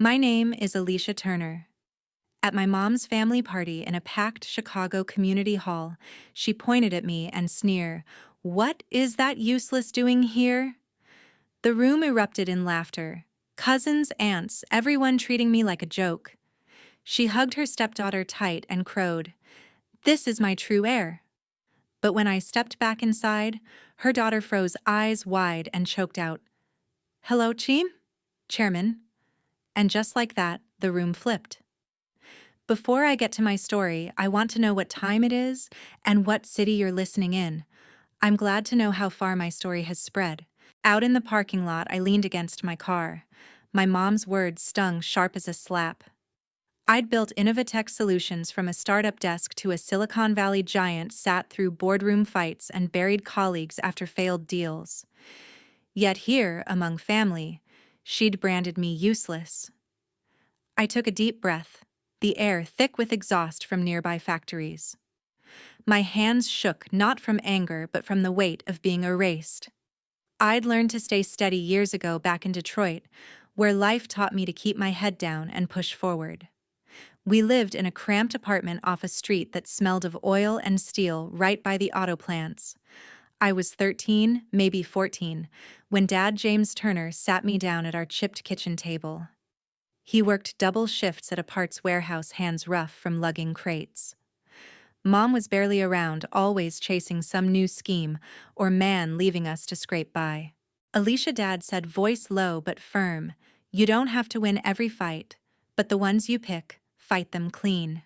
My name is Alicia Turner. At my mom's family party in a packed Chicago community hall, she pointed at me and sneered, "What is that useless doing here?" The room erupted in laughter. Cousins, aunts, everyone treating me like a joke. She hugged her stepdaughter tight and crowed, "This is my true heir." But when I stepped back inside, her daughter froze eyes wide and choked out, "Hello, Chairman." And just like that, the room flipped. Before I get to my story, I want to know what time it is and what city you're listening in. I'm glad to know how far my story has spread. Out in the parking lot, I leaned against my car. My mom's words stung sharp as a slap. I'd built Innovatech solutions from a startup desk to a Silicon Valley giant, sat through boardroom fights and buried colleagues after failed deals. Yet here, among family, she'd branded me useless. I took a deep breath, the air thick with exhaust from nearby factories. My hands shook not from anger but from the weight of being erased. I'd learned to stay steady years ago back in Detroit, where life taught me to keep my head down and push forward. We lived in a cramped apartment off a street that smelled of oil and steel right by the auto plants. I was 13, maybe 14, when Dad James Turner sat me down at our chipped kitchen table. He worked double shifts at a parts warehouse, hands rough from lugging crates. Mom was barely around, always chasing some new scheme or man leaving us to scrape by. Alicia, Dad said, voice low but firm, "You don't have to win every fight, but the ones you pick, fight them clean."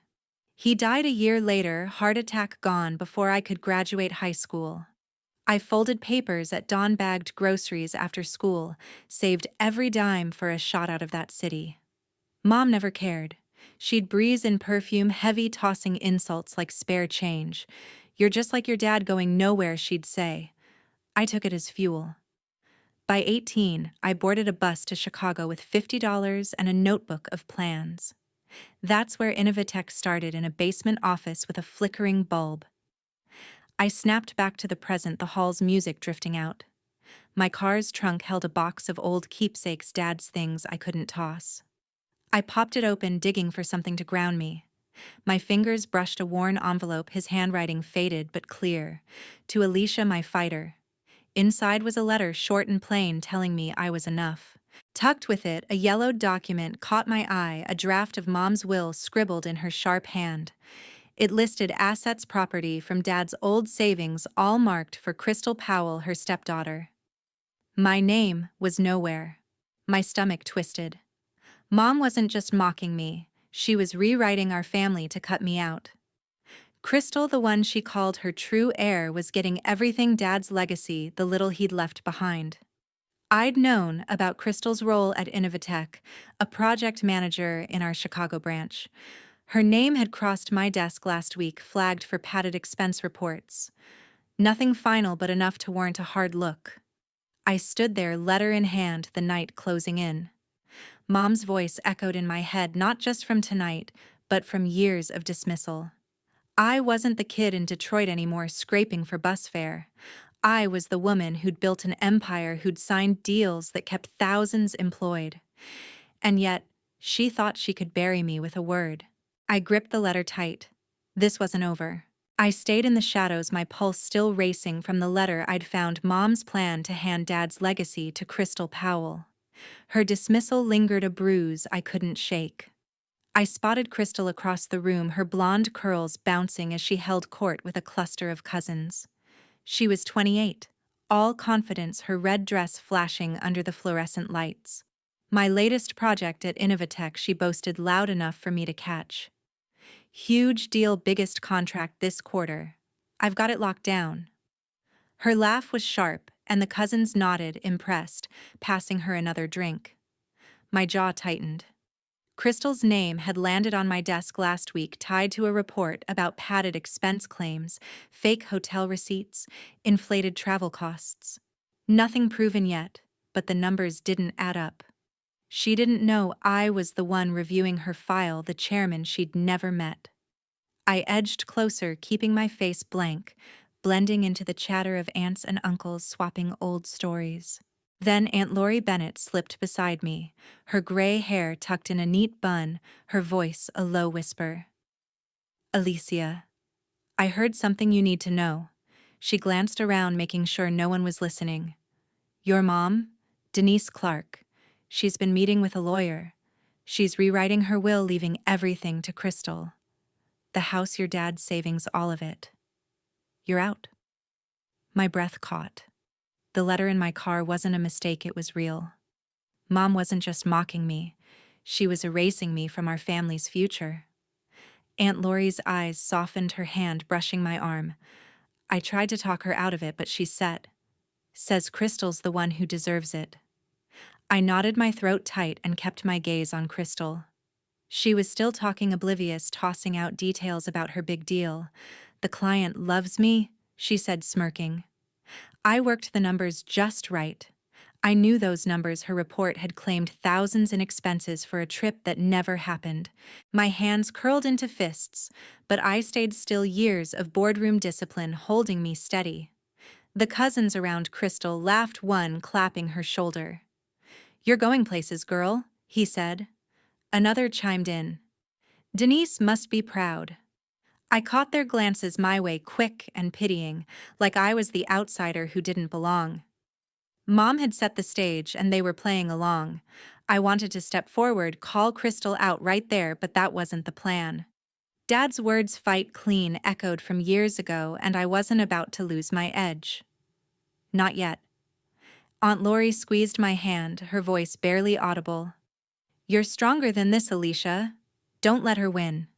He died a year later, heart attack gone before I could graduate high school. I folded papers at dawn, bagged groceries after school, saved every dime for a shot out of that city. Mom never cared. She'd breeze in perfume, heavy, tossing insults like spare change. "You're just like your dad, going nowhere," she'd say. I took it as fuel. By 18, I boarded a bus to Chicago with $50 and a notebook of plans. That's where Innovatech started, in a basement office with a flickering bulb. I snapped back to the present, the hall's music drifting out. My car's trunk held a box of old keepsakes, Dad's things I couldn't toss. I popped it open, digging for something to ground me. My fingers brushed a worn envelope, his handwriting faded but clear. "To Alicia, my fighter." Inside was a letter, short and plain, telling me I was enough. Tucked with it, a yellowed document caught my eye, a draft of Mom's will scribbled in her sharp hand. It listed assets, property from Dad's old savings, all marked for Crystal Powell, her stepdaughter. My name was nowhere. My stomach twisted. Mom wasn't just mocking me, she was rewriting our family to cut me out. Crystal, the one she called her true heir, was getting everything, Dad's legacy, the little he'd left behind. I'd known about Crystal's role at Innovatech, a project manager in our Chicago branch. Her name had crossed my desk last week, flagged for padded expense reports. Nothing final, but enough to warrant a hard look. I stood there, letter in hand, the night closing in. Mom's voice echoed in my head, not just from tonight, but from years of dismissal. I wasn't the kid in Detroit anymore, scraping for bus fare. I was the woman who'd built an empire, who'd signed deals that kept thousands employed. And yet, she thought she could bury me with a word. I gripped the letter tight. This wasn't over. I stayed in the shadows, my pulse still racing from the letter I'd found, Mom's plan to hand Dad's legacy to Crystal Powell. Her dismissal lingered, a bruise I couldn't shake. I spotted Crystal across the room, her blonde curls bouncing as she held court with a cluster of cousins. She was 28, all confidence, her red dress flashing under the fluorescent lights. "My latest project at Innovatech," she boasted loud enough for me to catch. "Huge deal, biggest contract this quarter. I've got it locked down." Her laugh was sharp, and the cousins nodded, impressed, passing her another drink. My jaw tightened. Crystal's name had landed on my desk last week, tied to a report about padded expense claims, fake hotel receipts, inflated travel costs. Nothing proven yet, but the numbers didn't add up. She didn't know I was the one reviewing her file, the chairman she'd never met. I edged closer, keeping my face blank, blending into the chatter of aunts and uncles swapping old stories. Then Aunt Lori Bennett slipped beside me, her gray hair tucked in a neat bun, her voice a low whisper. Alicia, I heard something you need to know. She glanced around, making sure no one was listening. Your mom, Denise Clark. She's been meeting with a lawyer. She's rewriting her will, leaving everything to Crystal. The house your dad's saving's all of it. You're out. My breath caught. The letter in my car wasn't a mistake, it was real. Mom wasn't just mocking me. She was erasing me from our family's future. Aunt Lori's eyes softened, her hand brushing my arm. I tried to talk her out of it, but she says Crystal's the one who deserves it. I knotted my throat tight and kept my gaze on Crystal. She was still talking, oblivious, tossing out details about her big deal. The client loves me, she said, smirking. I worked the numbers just right. I knew those numbers. Her report had claimed thousands in expenses for a trip that never happened. My hands curled into fists, but I stayed still, years of boardroom discipline holding me steady. The cousins around Crystal laughed, one clapping her shoulder. You're going places, girl, he said. Another chimed in. Denise must be proud. I caught their glances my way, quick and pitying, like I was the outsider who didn't belong. Mom had set the stage and they were playing along. I wanted to step forward, call Crystal out right there, but that wasn't the plan. Dad's words, fight clean, echoed from years ago, and I wasn't about to lose my edge. Not yet. Aunt Lori squeezed my hand, her voice barely audible. You're stronger than this, Alicia. Don't let her win.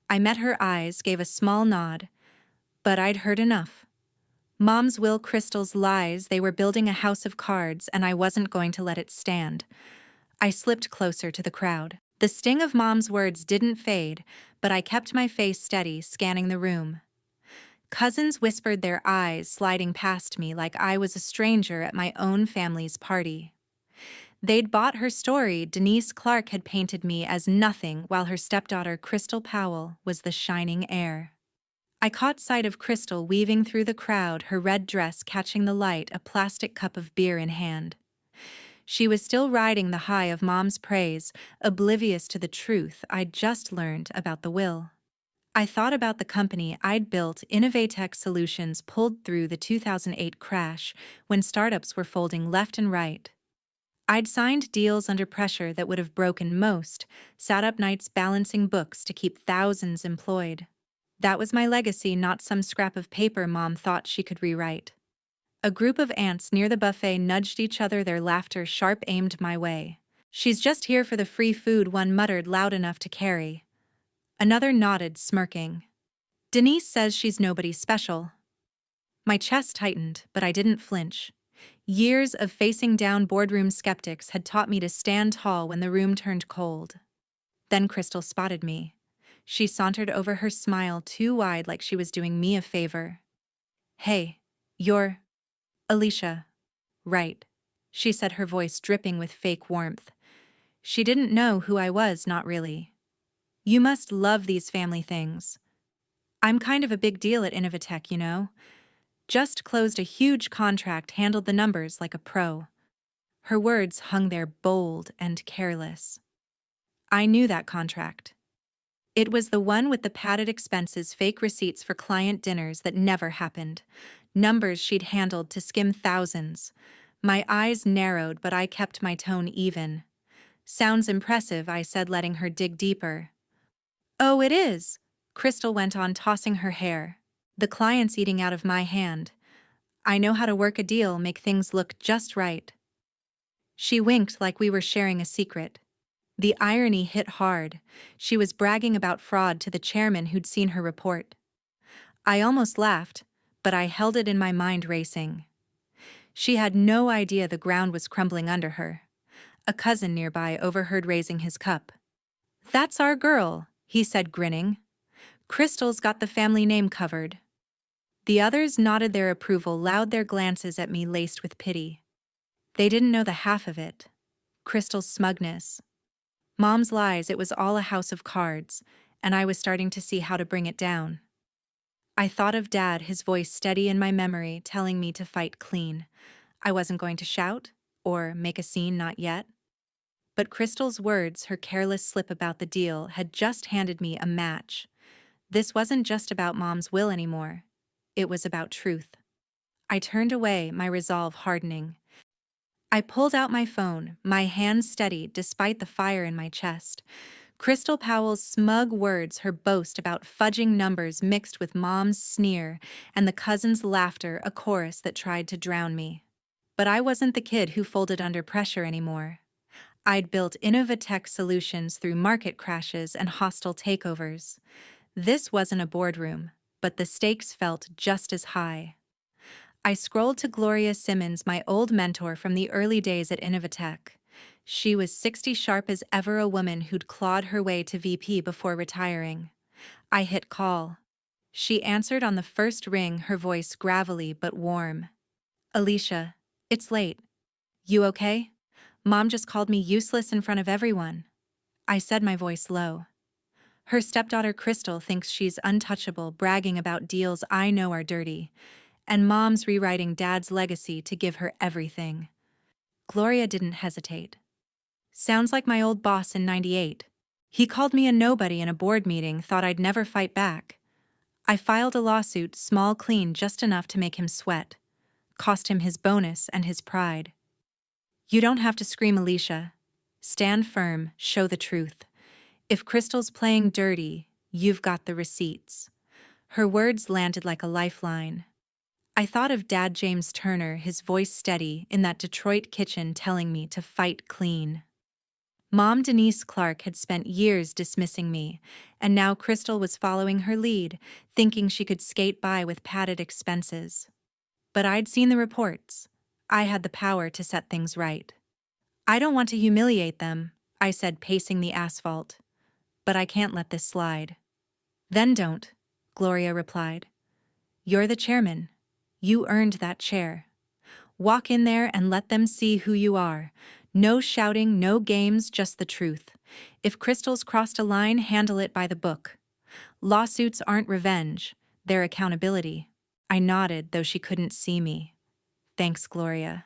I met her eyes, gave a small nod, but I'd heard enough. Mom's will, Crystal's lies, they were building a house of cards, and I wasn't going to let it stand. I slipped closer to the crowd. The sting of Mom's words didn't fade, but I kept my face steady, scanning the room. Cousins whispered, their eyes sliding past me like I was a stranger at my own family's party. They'd bought her story. Denise Clark had painted me as nothing, while her stepdaughter, Crystal Powell, was the shining heir. I caught sight of Crystal weaving through the crowd, her red dress catching the light, a plastic cup of beer in hand. She was still riding the high of Mom's praise, oblivious to the truth I'd just learned about the will. I thought about the company I'd built, Innovatech Solutions, pulled through the 2008 crash when startups were folding left and right. I'd signed deals under pressure that would have broken most, sat up nights balancing books to keep thousands employed. That was my legacy, not some scrap of paper Mom thought she could rewrite. A group of aunts near the buffet nudged each other, their laughter sharp-aimed my way. She's just here for the free food, one muttered loud enough to carry. Another nodded, smirking. Denise says she's nobody special. My chest tightened, but I didn't flinch. Years of facing down boardroom skeptics had taught me to stand tall when the room turned cold. Then Crystal spotted me. She sauntered over, her smile too wide, like she was doing me a favor. Hey, you're Alicia. Right, she said, her voice dripping with fake warmth. She didn't know who I was, not really. You must love these family things. I'm kind of a big deal at Innovatech, you know. Just closed a huge contract, handled the numbers like a pro. Her words hung there, bold and careless. I knew that contract. It was the one with the padded expenses, fake receipts for client dinners that never happened. Numbers she'd handled to skim thousands. My eyes narrowed, but I kept my tone even. Sounds impressive, I said, letting her dig deeper. Oh, it is, Crystal went on, tossing her hair. The client's eating out of my hand. I know how to work a deal, make things look just right. She winked like we were sharing a secret. The irony hit hard. She was bragging about fraud to the chairman who'd seen her report. I almost laughed, but I held it in, my mind racing. She had no idea the ground was crumbling under her. A cousin nearby overheard, raising his cup. That's our girl, he said, grinning. Crystal's got the family name covered. The others nodded their approval, loud, their glances at me laced with pity. They didn't know the half of it. Crystal's smugness. Mom's lies, it was all a house of cards, and I was starting to see how to bring it down. I thought of Dad, his voice steady in my memory, telling me to fight clean. I wasn't going to shout or make a scene, not yet. But Crystal's words, her careless slip about the deal, had just handed me a match. This wasn't just about Mom's will anymore. It was about truth. I turned away, my resolve hardening. I pulled out my phone, my hands steady despite the fire in my chest. Crystal Powell's smug words, her boast about fudging numbers mixed with Mom's sneer, and the cousin's laughter, a chorus that tried to drown me. But I wasn't the kid who folded under pressure anymore. I'd built innovatech solutions through market crashes and hostile takeovers. This wasn't a boardroom, but the stakes felt just as high. I scrolled to Gloria Simmons, my old mentor from the early days at Innovatech. She was 60 sharp as ever, a woman who'd clawed her way to VP before retiring. I hit call. She answered on the first ring, her voice gravelly but warm. Alicia, it's late. You okay? Mom just called me useless in front of everyone. I said, my voice low. Her stepdaughter Crystal thinks she's untouchable, bragging about deals I know are dirty. And Mom's rewriting Dad's legacy to give her everything. Gloria didn't hesitate. Sounds like my old boss in '98. He called me a nobody in a board meeting, thought I'd never fight back. I filed a lawsuit, small, clean, just enough to make him sweat. Cost him his bonus and his pride. You don't have to scream, Alicia. Stand firm, show the truth. If Crystal's playing dirty, you've got the receipts. Her words landed like a lifeline. I thought of Dad James Turner, his voice steady, in that Detroit kitchen telling me to fight clean. Mom Denise Clark had spent years dismissing me, and now Crystal was following her lead, thinking she could skate by with padded expenses. But I'd seen the reports. I had the power to set things right. I don't want to humiliate them, I said, pacing the asphalt. But I can't let this slide. Then don't, Gloria replied. You're the chairman. You earned that chair. Walk in there and let them see who you are. No shouting, no games, just the truth. If Crystal's crossed a line, handle it by the book. Lawsuits aren't revenge, they're accountability. I nodded, though she couldn't see me. Thanks, Gloria.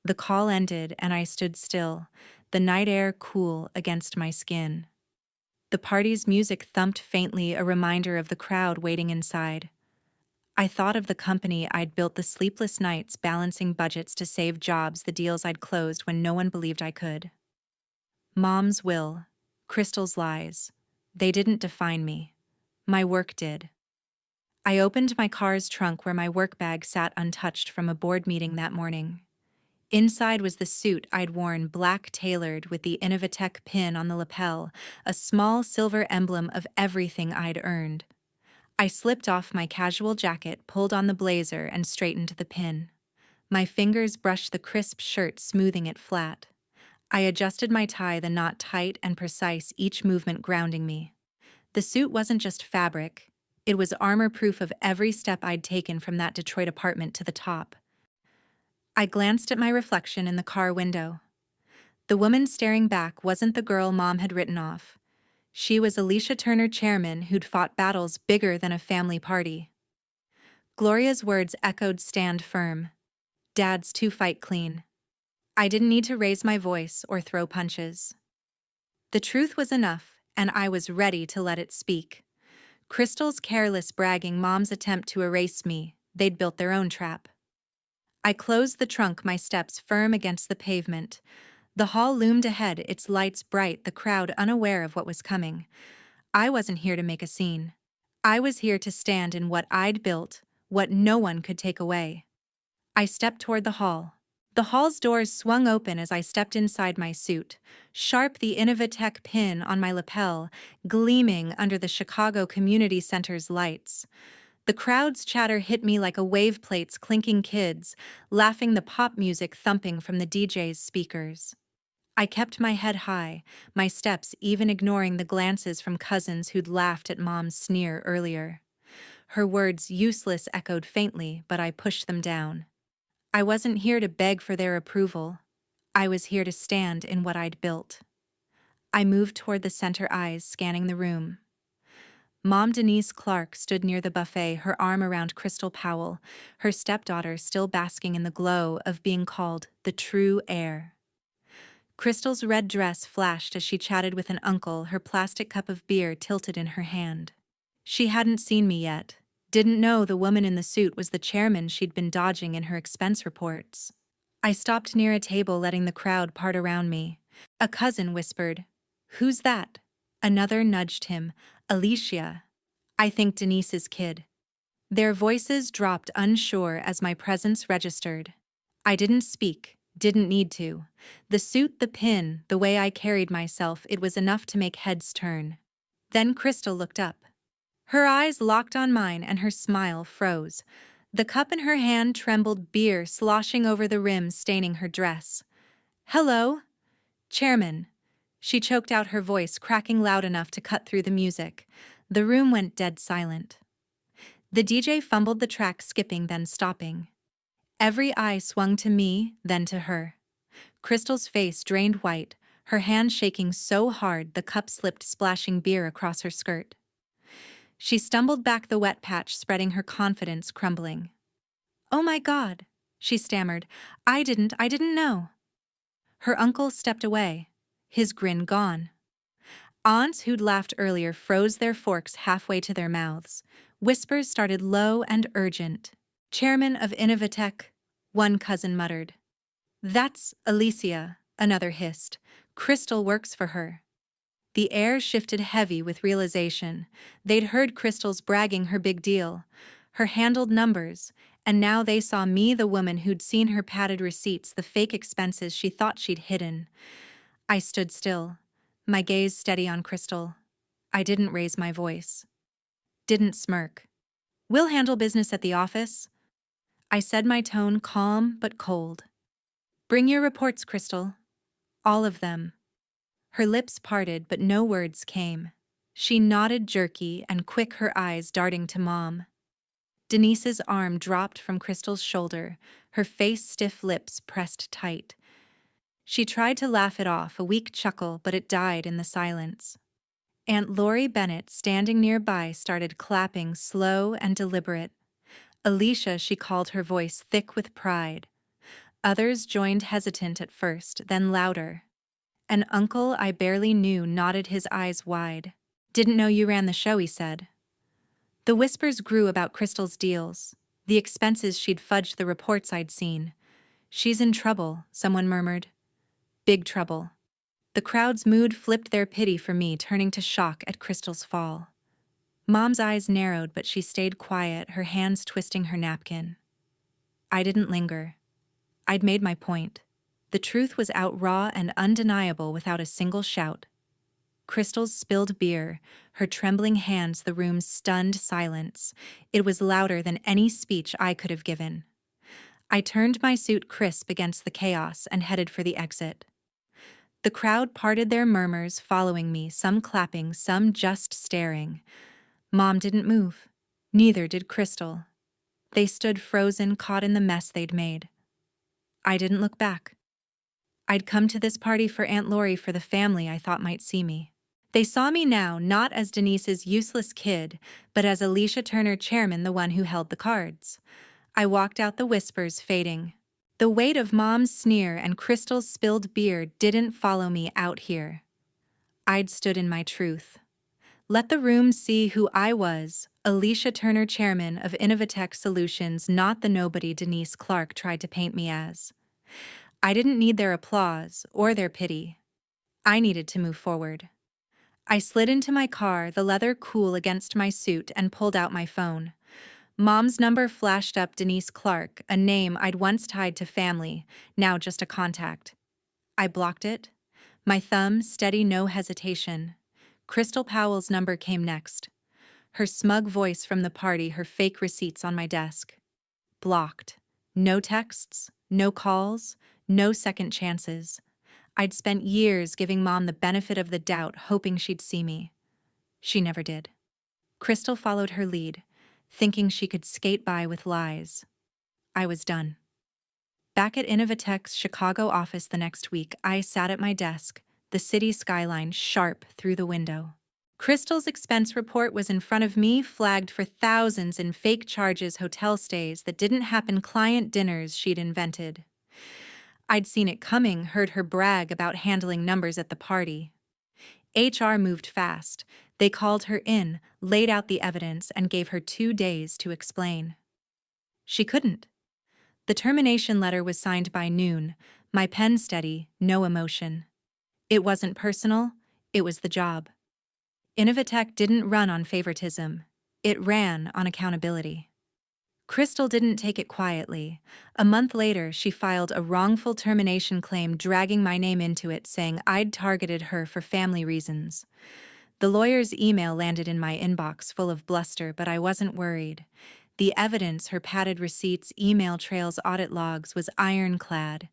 The call ended and I stood still, the night air cool against my skin. The party's music thumped faintly, a reminder of the crowd waiting inside. I thought of the company I'd built, the sleepless nights balancing budgets to save jobs, the deals I'd closed when no one believed I could. Mom's will, Crystal's lies, they didn't define me. My work did. I opened my car's trunk where my work bag sat untouched from a board meeting that morning. Inside was the suit I'd worn, black tailored with the Innovatech pin on the lapel, a small silver emblem of everything I'd earned. I slipped off my casual jacket, pulled on the blazer, and straightened the pin. My fingers brushed the crisp shirt, smoothing it flat. I adjusted my tie, the knot tight and precise, each movement grounding me. The suit wasn't just fabric. It was armor-proof of every step I'd taken from that Detroit apartment to the top. I glanced at my reflection in the car window. The woman staring back wasn't the girl Mom had written off. She was Alicia Turner, chairman, who'd fought battles bigger than a family party. Gloria's words echoed, stand firm. Dad's to fight clean. I didn't need to raise my voice or throw punches. The truth was enough, and I was ready to let it speak. Crystal's careless bragging, Mom's attempt to erase me, they'd built their own trap. I closed the trunk, my steps firm against the pavement. The hall loomed ahead, its lights bright, the crowd unaware of what was coming. I wasn't here to make a scene. I was here to stand in what I'd built, what no one could take away. I stepped toward the hall. The hall's doors swung open as I stepped inside, my suit, sharp, the Innovatech pin on my lapel, gleaming under the Chicago Community Center's lights. The crowd's chatter hit me like a wave, plates clinking, kids laughing, the pop music thumping from the DJ's speakers. I kept my head high, my steps even, ignoring the glances from cousins who'd laughed at Mom's sneer earlier. Her words, useless, echoed faintly, but I pushed them down. I wasn't here to beg for their approval. I was here to stand in what I'd built. I moved toward the center, eyes scanning the room. Mom Denise Clark stood near the buffet, her arm around Crystal Powell, her stepdaughter still basking in the glow of being called the true heir. Crystal's red dress flashed as she chatted with an uncle, her plastic cup of beer tilted in her hand. She hadn't seen me yet, didn't know the woman in the suit was the chairman she'd been dodging in her expense reports. I stopped near a table, letting the crowd part around me. A cousin whispered, "Who's that?" Another nudged him, "Alicia. I think Denise's kid." Their voices dropped unsure as my presence registered. I didn't speak, didn't need to. The suit, the pin, the way I carried myself, it was enough to make heads turn. Then Crystal looked up. Her eyes locked on mine and her smile froze. The cup in her hand trembled, beer sloshing over the rim, staining her dress. "Hello, Chairman." She choked out, her voice cracking loud enough to cut through the music. The room went dead silent. The DJ fumbled the track, skipping then stopping. Every eye swung to me, then to her. Crystal's face drained white, her hand shaking so hard the cup slipped, splashing beer across her skirt. She stumbled back, the wet patch spreading, her confidence crumbling. "Oh my God," she stammered. I didn't know." Her uncle stepped away, his grin gone. Aunts who'd laughed earlier froze their forks halfway to their mouths. Whispers started low and urgent. "Chairman of Innovatech," one cousin muttered. "That's Alicia," another hissed. "Crystal works for her." The air shifted heavy with realization. They'd heard Crystal's bragging her big deal, her handled numbers, and now they saw me, the woman who'd seen her padded receipts, the fake expenses she thought she'd hidden. I stood still, my gaze steady on Crystal. I didn't raise my voice. Didn't smirk. "We'll handle business at the office," I said, my tone calm but cold. "Bring your reports, Crystal. All of them." Her lips parted, but no words came. She nodded, jerky and quick, her eyes darting to Mom. Denise's arm dropped from Crystal's shoulder, her face stiff, lips pressed tight. She tried to laugh it off, a weak chuckle, but it died in the silence. Aunt Lori Bennett, standing nearby, started clapping, slow and deliberate. "Alicia," she called, her voice thick with pride. Others joined, hesitant at first, then louder. An uncle I barely knew nodded, his eyes wide. "Didn't know you ran the show," he said. The whispers grew about Crystal's deals, the expenses she'd fudged, the reports I'd seen. "She's in trouble," someone murmured. "Big trouble." The crowd's mood flipped, their pity for me turning to shock at Crystal's fall. Mom's eyes narrowed, but she stayed quiet, her hands twisting her napkin. I didn't linger. I'd made my point. The truth was out, raw and undeniable, without a single shout. Crystal's spilled beer, her trembling hands, the room's stunned silence. It was louder than any speech I could have given. I turned, my suit crisp against the chaos, and headed for the exit. The crowd parted, their murmurs following me, some clapping, some just staring. Mom didn't move. Neither did Crystal. They stood frozen, caught in the mess they'd made. I didn't look back. I'd come to this party for Aunt Lori, for the family I thought might see me. They saw me now, not as Denise's useless kid, but as Alicia Turner, chairman, the one who held the cards. I walked out, the whispers fading. The weight of Mom's sneer and Crystal's spilled beer didn't follow me out here. I'd stood in my truth. Let the room see who I was, Alicia Turner, chairman of Innovatech Solutions, not the nobody Denise Clark tried to paint me as. I didn't need their applause or their pity. I needed to move forward. I slid into my car, the leather cool against my suit, and pulled out my phone. Mom's number flashed up, Denise Clark, a name I'd once tied to family, now just a contact. I blocked it, my thumb steady, no hesitation. Crystal Powell's number came next. Her smug voice from the party, her fake receipts on my desk. Blocked. No texts, no calls, no second chances. I'd spent years giving Mom the benefit of the doubt, hoping she'd see me. She never did. Crystal followed her lead, thinking she could skate by with lies. I was done. Back at Innovatech's Chicago office the next week, I sat at my desk, the city skyline sharp through the window. Crystal's expense report was in front of me, flagged for thousands in fake charges, hotel stays that didn't happen, client dinners she'd invented. I'd seen it coming, heard her brag about handling numbers at the party. HR moved fast. They called her in, laid out the evidence, and gave her 2 days to explain. She couldn't. The termination letter was signed by noon, my pen steady, no emotion. It wasn't personal, it was the job. Innovatech didn't run on favoritism. It ran on accountability. Crystal didn't take it quietly. A month later, she filed a wrongful termination claim, dragging my name into it, saying I'd targeted her for family reasons. The lawyer's email landed in my inbox full of bluster, but I wasn't worried. The evidence, her padded receipts, email trails, audit logs, was ironclad.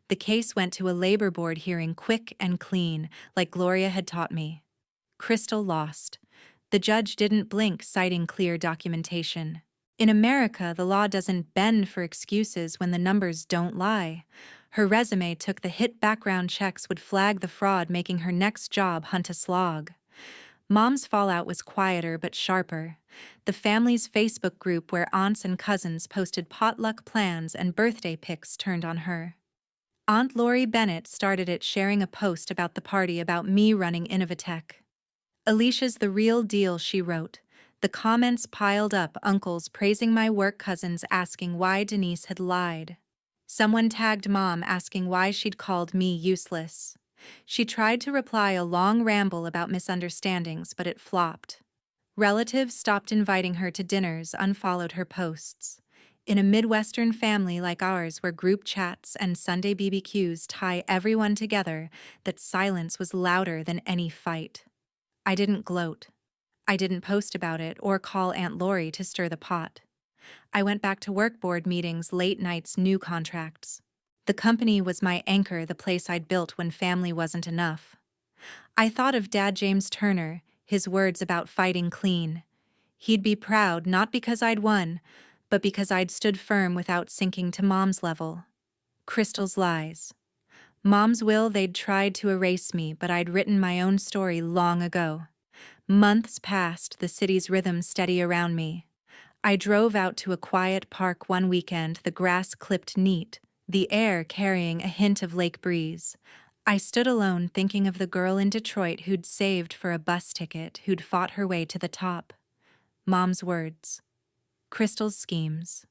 The case went to a labor board hearing, quick and clean, like Gloria had taught me. Crystal lost. The judge didn't blink, citing clear documentation. In America, the law doesn't bend for excuses when the numbers don't lie. Her resume took the hit, background checks would flag the fraud, making her next job hunt a slog. Mom's fallout was quieter but sharper. The family's Facebook group, where aunts and cousins posted potluck plans and birthday pics, turned on her. Aunt Lori Bennett started it, sharing a post about the party, about me running Innovatech. Alicia's the real deal, she wrote. The comments piled up, uncles praising my work, cousins asking why Denise had lied. Someone tagged Mom, asking why she'd called me useless. She tried to reply a long ramble about misunderstandings, but it flopped. Relatives stopped inviting her to dinners, unfollowed her posts. In a Midwestern family like ours, where group chats and Sunday BBQs tie everyone together, that silence was louder than any fight. I didn't gloat. I didn't post about it or call Aunt Lori to stir the pot. I went back to work, board meetings, late nights, new contracts. The company was my anchor, the place I'd built when family wasn't enough. I thought of Dad James Turner, his words about fighting clean. He'd be proud, not because I'd won, but because I'd stood firm without sinking to Mom's level. Crystal's lies. Mom's will, they'd tried to erase me, but I'd written my own story long ago. Months passed, the city's rhythm steady around me. I drove out to a quiet park one weekend, the grass clipped neat, the air carrying a hint of lake breeze. I stood alone, thinking of the girl in Detroit who'd saved for a bus ticket, who'd fought her way to the top. Mom's words. Crystal's schemes.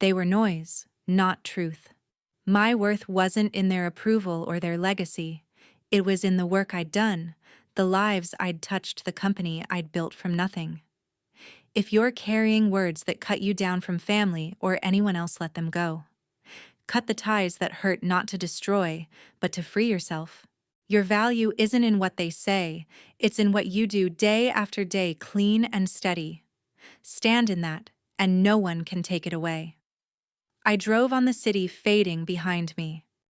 They were noise, not truth. My worth wasn't in their approval or their legacy. It was in the work I'd done, the lives I'd touched, the company I'd built from nothing. If you're carrying words that cut you down from family or anyone else, let them go. Cut the ties that hurt, not to destroy, but to free yourself. Your value isn't in what they say, it's in what you do day after day, clean and steady. Stand in that, and no one can take it away. I drove on, the city fading behind me.